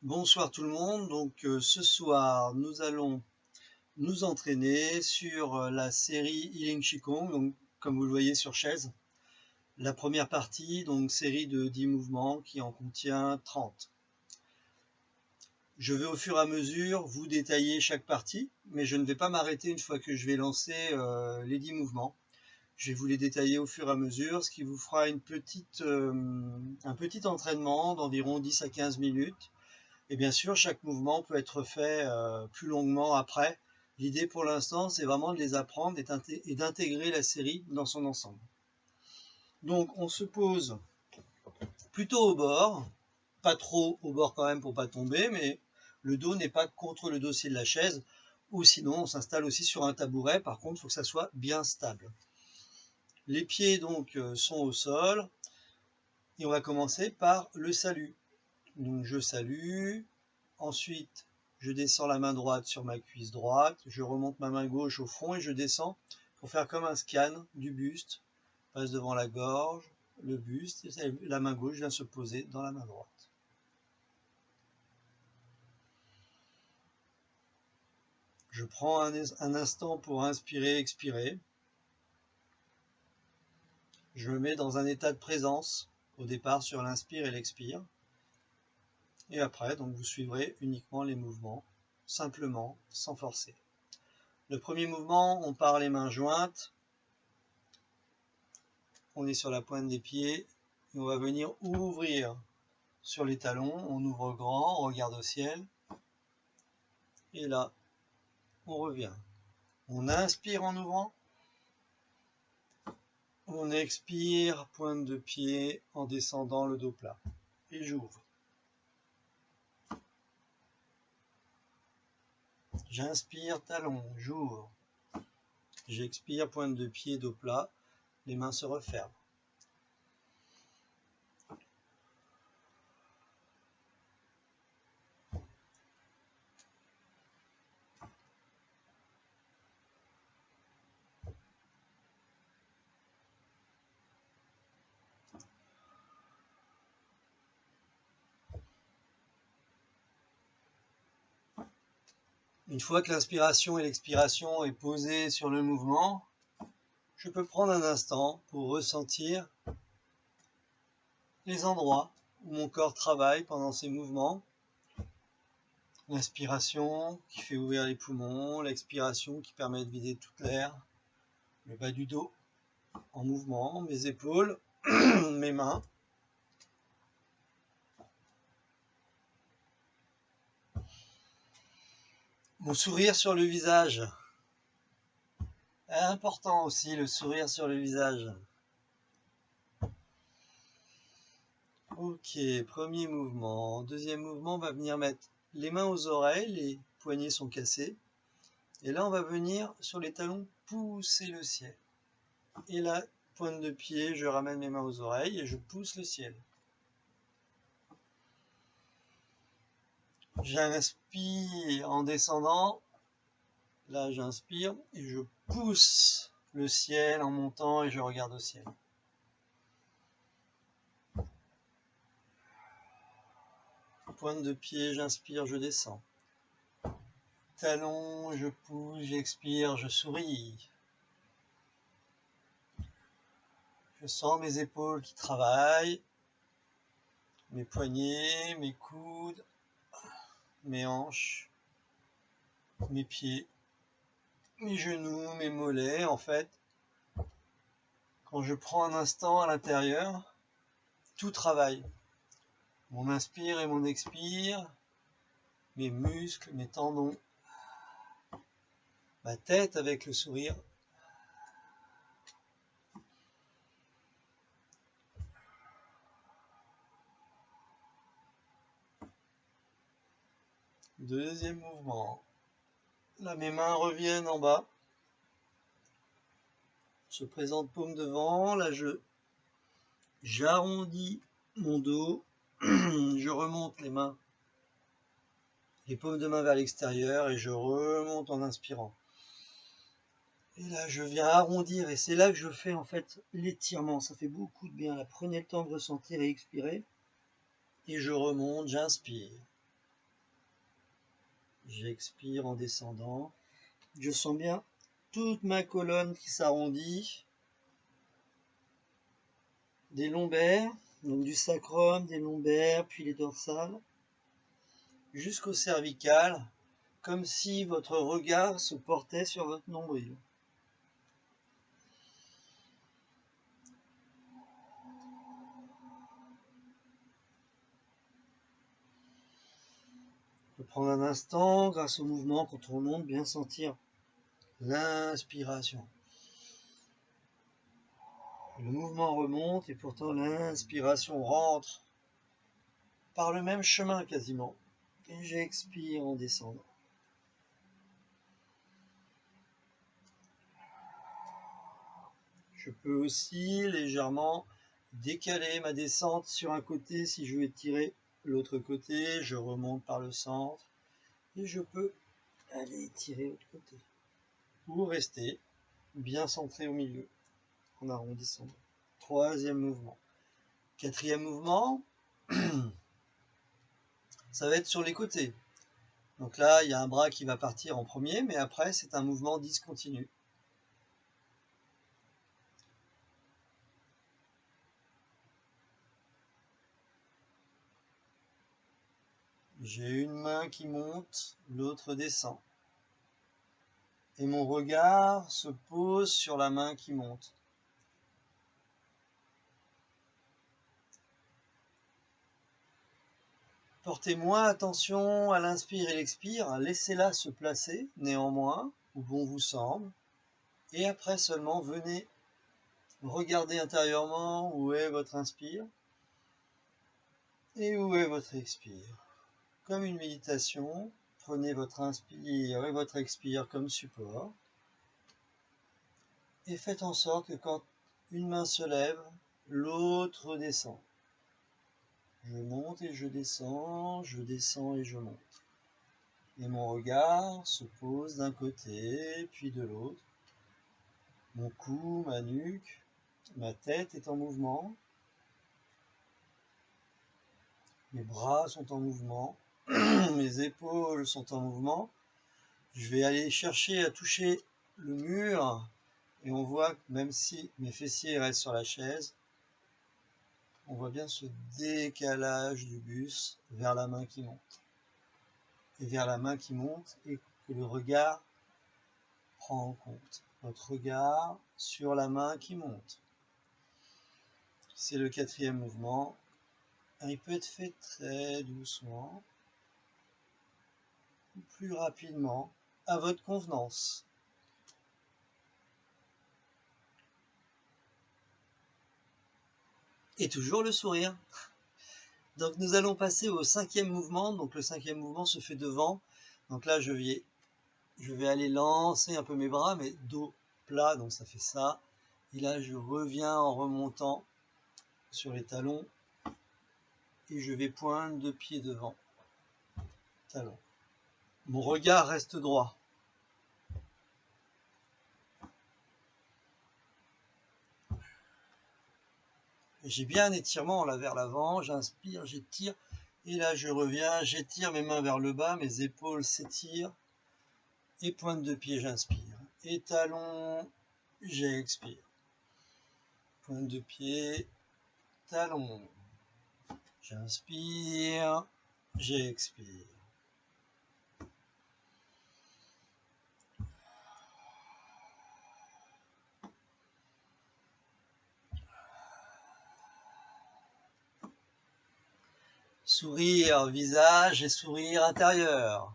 Bonsoir tout le monde, ce soir nous allons nous entraîner sur la série Healing Qigong, donc comme vous le voyez sur chaise. La première partie, donc série de 10 mouvements qui en contient 30. Je vais au fur et à mesure vous détailler chaque partie, mais je ne vais pas m'arrêter une fois que je vais lancer les 10 mouvements. Je vais vous les détailler au fur et à mesure, ce qui vous fera un petit entraînement d'environ 10 à 15 minutes. Et bien sûr, chaque mouvement peut être fait plus longuement après. L'idée pour l'instant, c'est vraiment de les apprendre et d'intégrer la série dans son ensemble. Donc on se pose plutôt au bord, pas trop au bord quand même pour pas tomber, mais le dos n'est pas contre le dossier de la chaise, ou sinon on s'installe aussi sur un tabouret. Par contre, il faut que ça soit bien stable. Les pieds donc sont au sol, et on va commencer par le salut. Donc je salue, ensuite je descends la main droite sur ma cuisse droite, je remonte ma main gauche au fond et je descends pour faire comme un scan du buste, passe devant la gorge, le buste, et la main gauche vient se poser dans la main droite. Je prends un instant pour inspirer, expirer. Je me mets dans un état de présence au départ sur l'inspire et l'expire. Et après, donc vous suivrez uniquement les mouvements, simplement, sans forcer. Le premier mouvement, on part les mains jointes. On est sur la pointe des pieds. Et on va venir ouvrir sur les talons. On ouvre grand, on regarde au ciel. Et là, on revient. On inspire en ouvrant. On expire, pointe de pied, en descendant le dos plat. Et j'ouvre. J'inspire, talon, j'ouvre. J'expire, pointe de pied, dos plat. Les mains se referment. Une fois que l'inspiration et l'expiration est posée sur le mouvement, je peux prendre un instant pour ressentir les endroits où mon corps travaille pendant ces mouvements. L'inspiration qui fait ouvrir les poumons, l'expiration qui permet de vider tout l'air, le bas du dos en mouvement, mes épaules, mes mains. Mon sourire sur le visage. Important aussi le sourire sur le visage. Ok, premier mouvement. Deuxième mouvement, on va venir mettre les mains aux oreilles, les poignets sont cassés. Et là, on va venir sur les talons pousser le ciel. Et là, pointe de pied, je ramène mes mains aux oreilles et je pousse le ciel. J'inspire en descendant. Là, j'inspire et je pousse le ciel en montant et je regarde au ciel. Pointe de pied, j'inspire, je descends. Talon, je pousse, j'expire, je souris. Je sens mes épaules qui travaillent, mes poignets, mes coudes, mes hanches, mes pieds, mes genoux, mes mollets. En fait, quand je prends un instant à l'intérieur, tout travaille. Mon inspire et mon expire, mes muscles, mes tendons, ma tête avec le sourire. Deuxième mouvement. Là, mes mains reviennent en bas. Je présente paume devant. Là, j'arrondis mon dos. Je remonte les mains, les paumes de main vers l'extérieur et je remonte en inspirant. Et là, je viens arrondir et c'est là que je fais en fait l'étirement. Ça fait beaucoup de bien. Là, prenez le temps de ressentir et expirer. Et je remonte, j'inspire. J'expire en descendant. Je sens bien toute ma colonne qui s'arrondit. Des lombaires, donc du sacrum, des lombaires, puis les dorsales, jusqu'au cervical, comme si votre regard se portait sur votre nombril. On peut prendre un instant, grâce au mouvement, quand on remonte, bien sentir l'inspiration. Le mouvement remonte et pourtant l'inspiration rentre par le même chemin quasiment. Et j'expire en descendant. Je peux aussi légèrement décaler ma descente sur un côté si je veux tirer l'autre côté. Je remonte par le centre et je peux aller tirer l'autre côté. Ou rester bien centré au milieu en arrondissant. Troisième mouvement. Quatrième mouvement, ça va être sur les côtés. Donc là, il y a un bras qui va partir en premier, mais après, c'est un mouvement discontinu. J'ai une main qui monte, l'autre descend. Et mon regard se pose sur la main qui monte. Portez moins attention à l'inspire et l'expire, laissez-la se placer, néanmoins, où bon vous semble. Et après seulement, venez regarder intérieurement où est votre inspire et où est votre expire. Comme une méditation, prenez votre inspire et votre expire comme support. Et faites en sorte que quand une main se lève, l'autre descend. Je monte et je descends et je monte. Et mon regard se pose d'un côté, puis de l'autre. Mon cou, ma nuque, ma tête est en mouvement. Mes bras sont en mouvement. Mes épaules sont en mouvement. Je vais aller chercher à toucher le mur. Et on voit que même si mes fessiers restent sur la chaise, on voit bien ce décalage du buste vers la main qui monte. Et vers la main qui monte et que le regard prend en compte. Votre regard sur la main qui monte. C'est le quatrième mouvement. Il peut être fait très doucement ou plus rapidement à votre convenance. Et toujours le sourire. Donc nous allons passer au cinquième mouvement. Donc le cinquième mouvement se fait devant. Donc là je vais aller lancer un peu mes bras, mais dos plat, donc ça fait ça. Et là je reviens en remontant sur les talons. Et je vais poindre de pied devant. Talon. Mon regard reste droit. J'ai bien un étirement là vers l'avant, j'inspire, j'étire, et là je reviens, j'étire mes mains vers le bas, mes épaules s'étirent, et pointe de pied, j'inspire. Et talon, j'expire. Pointe de pied, talon, j'inspire, j'expire. Sourire visage et sourire intérieur.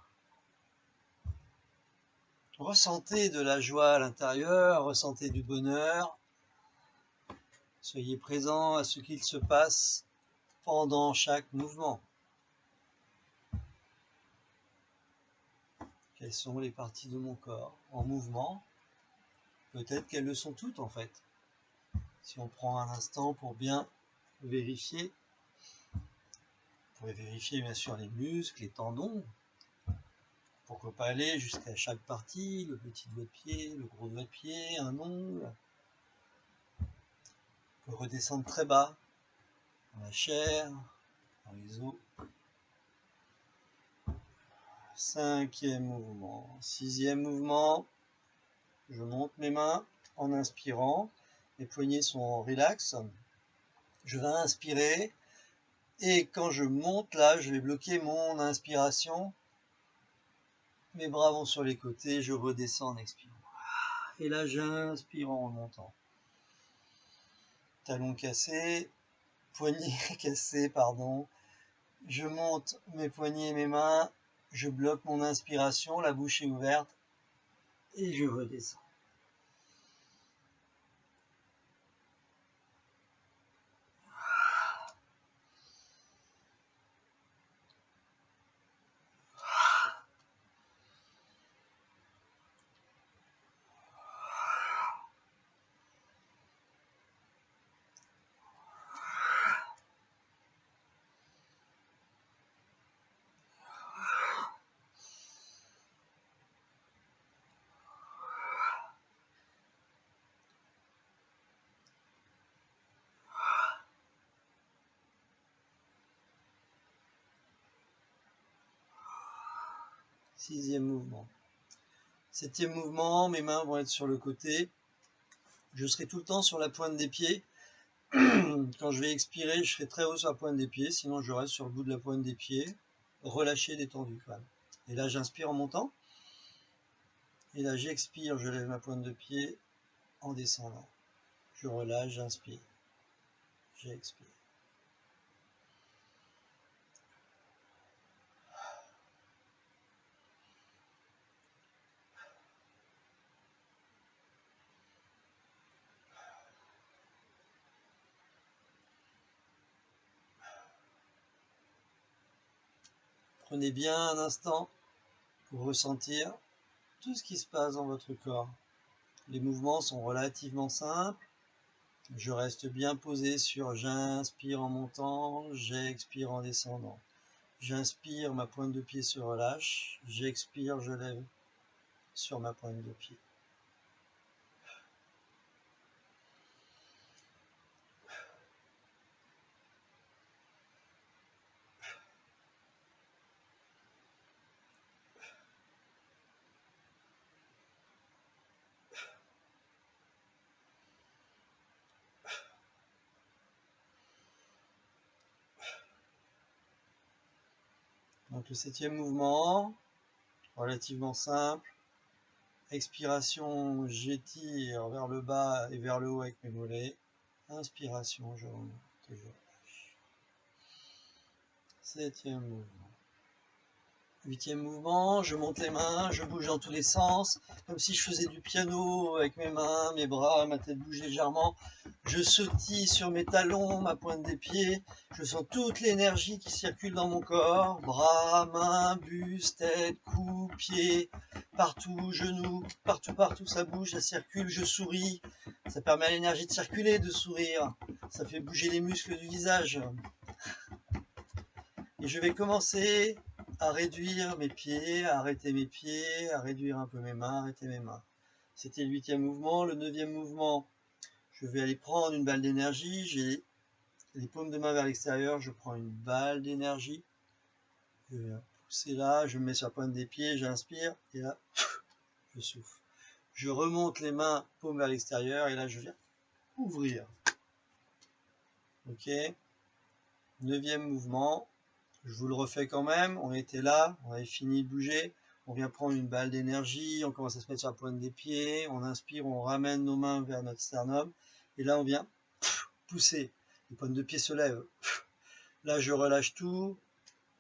Ressentez de la joie à l'intérieur, ressentez du bonheur. Soyez présent à ce qu'il se passe pendant chaque mouvement. Quelles sont les parties de mon corps en mouvement? Peut-être qu'elles le sont toutes en fait. Si on prend un instant pour bien vérifier, vous pouvez vérifier bien sûr les muscles, les tendons. Pourquoi pas aller jusqu'à chaque partie, le petit doigt de pied, le gros doigt de pied, un ongle. On peut redescendre très bas, dans la chair, dans les os. 5e mouvement. 6e mouvement. Je monte mes mains en inspirant. Mes poignets sont en relax. Je vais inspirer. Et quand je monte là, je vais bloquer mon inspiration. Mes bras vont sur les côtés. Je redescends en expirant. Et là, j'inspire en remontant. Talons cassés. Poignets cassés, pardon. Je monte mes poignets et mes mains. Je bloque mon inspiration. La bouche est ouverte. Et je redescends. Sixième mouvement. Septième mouvement, mes mains vont être sur le côté. Je serai tout le temps sur la pointe des pieds. Quand je vais expirer, je serai très haut sur la pointe des pieds, sinon je reste sur le bout de la pointe des pieds, relâché, détendu quand même. Et là, j'inspire en montant. Et là, j'expire, je lève ma pointe de pied en descendant. Je relâche, j'inspire. J'expire. Prenez bien un instant pour ressentir tout ce qui se passe dans votre corps. Les mouvements sont relativement simples. Je reste bien posé sur j'inspire en montant, j'expire en descendant. J'inspire, ma pointe de pied se relâche. J'expire, je lève sur ma pointe de pied. Donc le septième mouvement, relativement simple. Expiration, j'étire vers le bas et vers le haut avec mes mollets. Inspiration, je remonte et je relâche. Septième mouvement. Huitième mouvement, je monte les mains, je bouge dans tous les sens, comme si je faisais du piano avec mes mains, mes bras, ma tête bouge légèrement. Je sautille sur mes talons, ma pointe des pieds. Je sens toute l'énergie qui circule dans mon corps. Bras, mains, buste, tête, cou, pieds, partout, genoux, partout, ça bouge, ça circule, je souris. Ça permet à l'énergie de circuler, de sourire. Ça fait bouger les muscles du visage. Et je vais commencer à réduire mes pieds, à arrêter mes pieds, à réduire un peu mes mains, arrêter mes mains. C'était le huitième mouvement. Le neuvième mouvement, je vais aller prendre une balle d'énergie. J'ai les paumes de main vers l'extérieur, je prends une balle d'énergie. Je vais pousser là, je me mets sur la pointe des pieds, j'inspire, et là, je souffle. Je remonte les mains, paumes vers l'extérieur, et là, je viens ouvrir. Ok. Neuvième mouvement. Je vous le refais quand même, on était là, on avait fini de bouger, on vient prendre une balle d'énergie, on commence à se mettre sur la pointe des pieds, on inspire, on ramène nos mains vers notre sternum, et là on vient pousser, les pointes de pied se lèvent. Là je relâche tout,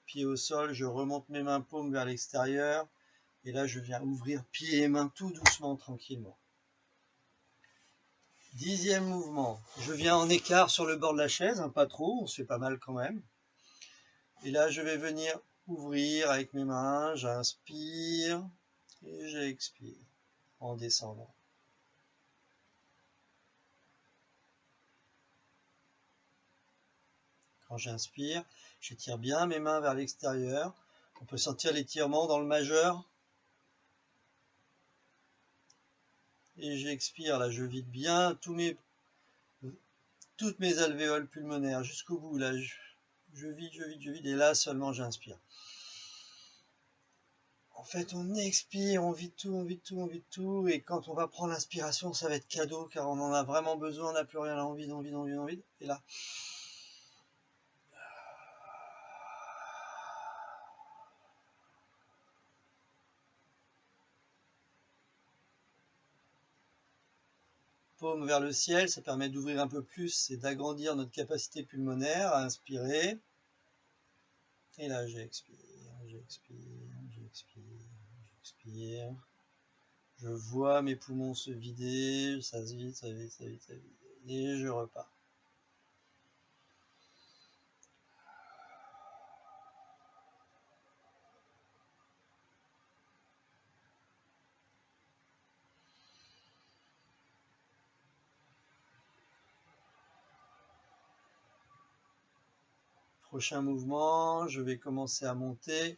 pied au sol, je remonte mes mains paumes vers l'extérieur, et là je viens ouvrir pieds et mains tout doucement, tranquillement. Dixième mouvement, je viens en écart sur le bord de la chaise, hein, pas trop, on se fait pas mal quand même. Et là, je vais venir ouvrir avec mes mains. J'inspire et j'expire en descendant. Quand j'inspire, j'étire bien mes mains vers l'extérieur. On peut sentir l'étirement dans le majeur. Et j'expire. Là, je vide bien toutes mes alvéoles pulmonaires jusqu'au bout. Là, je vide. Et là, seulement, j'inspire. En fait, on expire, on vide tout, on vide tout, on vide tout, et quand on va prendre l'inspiration, ça va être cadeau, car on en a vraiment besoin, on n'a plus rien, là, on vide, on vide, on vide, on vide, et là... Paume vers le ciel, ça permet d'ouvrir un peu plus et d'agrandir notre capacité pulmonaire à inspirer. Et là, j'expire, j'expire, j'expire, j'expire. Je vois mes poumons se vider, ça se vide, ça vide, ça vide, ça vide. Et je repars. Prochain mouvement, je vais commencer à monter,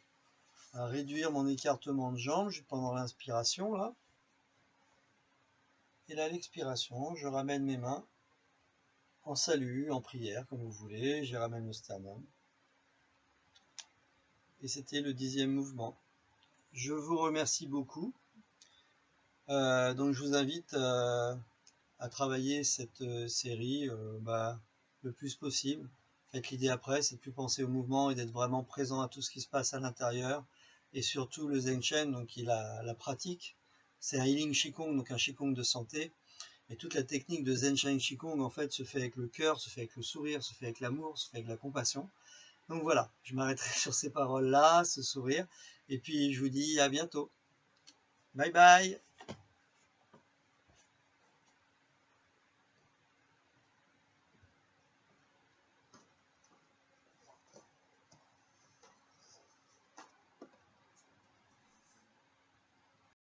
à réduire mon écartement de jambes pendant l'inspiration là. Et là, l'expiration, je ramène mes mains en salut, en prière, comme vous voulez. Je ramène le sternum. Et c'était le 10e mouvement. Je vous remercie beaucoup. Donc je vous invite à travailler cette série le plus possible. En fait, l'idée après, c'est de plus penser au mouvement et d'être vraiment présent à tout ce qui se passe à l'intérieur. Et surtout le Zen Shen, donc la pratique. C'est un Healing Qigong, donc un Qigong de santé. Et toute la technique de Zen Shen Qigong, en fait, se fait avec le cœur, se fait avec le sourire, se fait avec l'amour, se fait avec la compassion. Donc voilà, je m'arrêterai sur ces paroles-là, ce sourire. Et puis je vous dis à bientôt. Bye bye.